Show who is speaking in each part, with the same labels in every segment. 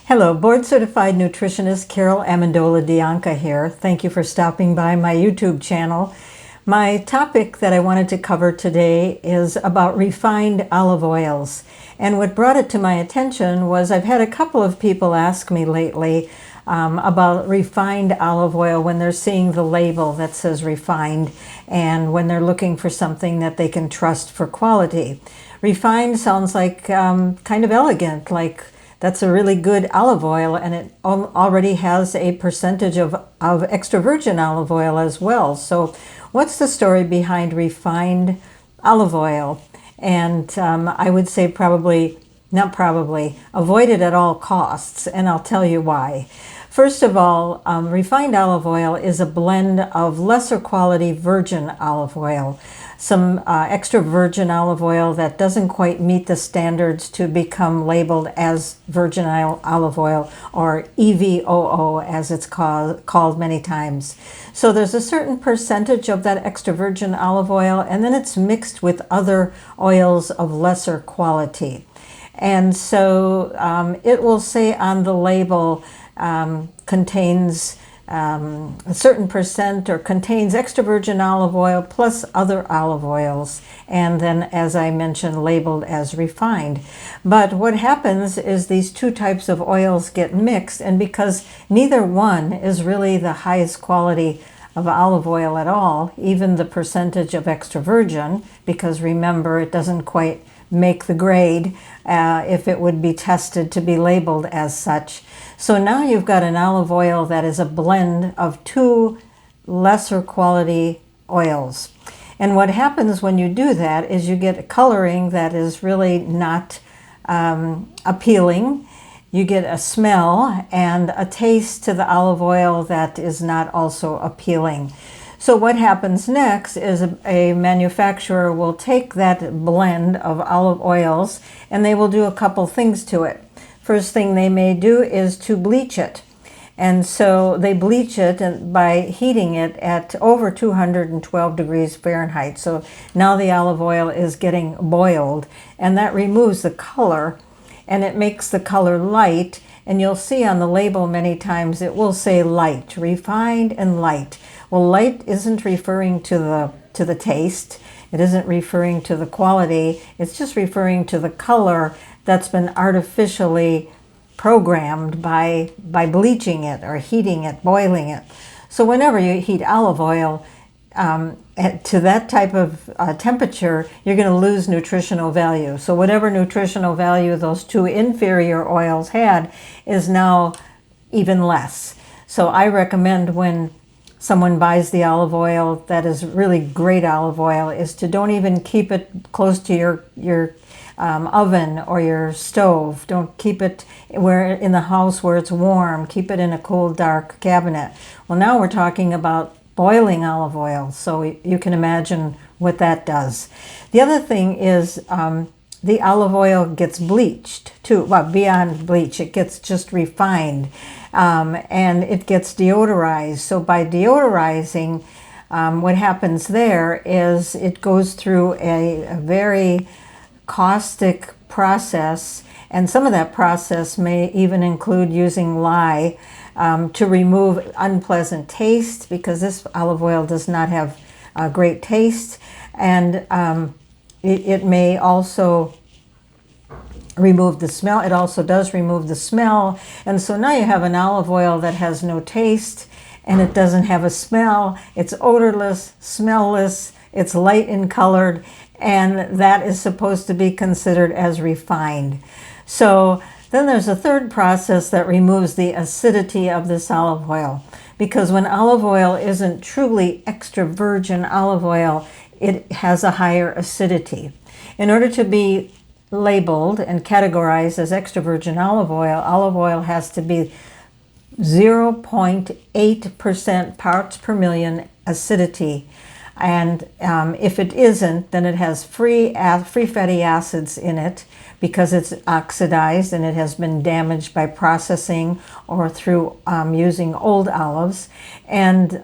Speaker 1: Hello, board certified nutritionist Carol Amendola Dianca here. Thank you for stopping by my YouTube channel. My topic that I wanted to cover today is about refined olive oils. And what brought it to my attention was I've had a couple of people ask me lately about refined olive oil when they're seeing the label that says refined and when they're looking for something that they can trust for quality. Refined sounds like kind of elegant, like that's a really good olive oil, and it already has a percentage of extra virgin olive oil as well. So what's the story behind refined olive oil? And I would say avoid it at all costs, and I'll tell you why. First of all, refined olive oil is a blend of lesser quality virgin olive oil, some extra virgin olive oil that doesn't quite meet the standards to become labeled as virgin olive oil, or EVOO as it's called many times. So there's a certain percentage of that extra virgin olive oil, and then it's mixed with other oils of lesser quality. And so it will say on the label contains a certain percent, or contains extra virgin olive oil plus other olive oils, and then, as I mentioned, labeled as refined. But what happens is these two types of oils get mixed, and because neither one is really the highest quality of olive oil at all, even the percentage of extra virgin, because remember, it doesn't quite make the grade if it would be tested to be labeled as such. So now you've got an olive oil that is a blend of two lesser quality oils. And what happens when you do that is you get a coloring that is really not appealing. You get a smell and a taste to the olive oil that is not also appealing. So what happens next is a manufacturer will take that blend of olive oils and they will do a couple things to it. First thing they may do is to bleach it. And so they bleach it by heating it at over 212 degrees Fahrenheit. So now the olive oil is getting boiled, and that removes the color and it makes the color light. And you'll see on the label many times it will say light, refined and light. Well, light isn't referring to the taste. It isn't referring to the quality. It's just referring to the color that's been artificially programmed by bleaching it or heating it, boiling it. So whenever you heat olive oil to that type of temperature, you're going to lose nutritional value. So whatever nutritional value those two inferior oils had is now even less. So I recommend when someone buys the olive oil that is really great olive oil is to don't even keep it close to your oven or your stove. Don't keep it in the house where it's warm. Keep it in a cool, dark cabinet. Well, now we're talking about boiling olive oil, so you can imagine what that does. The other thing is the olive oil gets bleached too. Well, beyond bleach, it gets just refined, and it gets deodorized. So by deodorizing, what happens there is it goes through a very caustic process, and some of that process may even include using lye to remove unpleasant taste, because this olive oil does not have a great taste, and it may also remove the smell. It also does remove the smell, and so now you have an olive oil that has no taste and it doesn't have a smell. It's odorless, smellless, it's light in colored, and that is supposed to be considered as refined. So then there's a third process that removes the acidity of this olive oil, because when olive oil isn't truly extra virgin olive oil, it has a higher acidity. In order to be labeled and categorized as extra virgin olive oil has to be 0.8% parts per million acidity. And if it isn't, then it has free fatty acids in it, because it's oxidized and it has been damaged by processing or through using old olives. And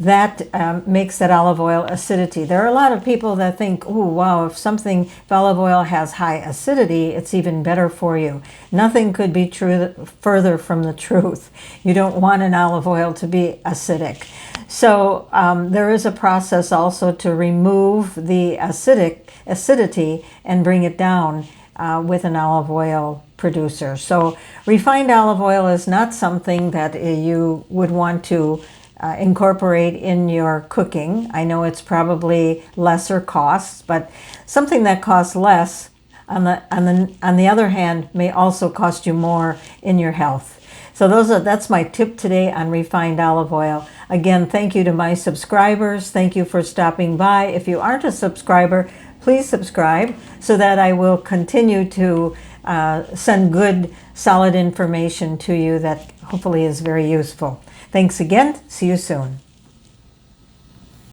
Speaker 1: that makes that olive oil acidity. There are a lot of people that think, oh, wow, if olive oil has high acidity, it's even better for you. Nothing could be further from the truth. You don't want an olive oil to be acidic. So there is a process also to remove the acidity and bring it down with an olive oil producer. So refined olive oil is not something that you would want to incorporate in your cooking. I know it's probably lesser costs, but something that costs less on the other hand may also cost you more in your health. So that's my tip today on refined olive oil. Again, thank you to my subscribers. Thank you for stopping by. If you aren't a subscriber, please subscribe so that I will continue to send good, solid information to you that hopefully is very useful. Thanks again. See you soon.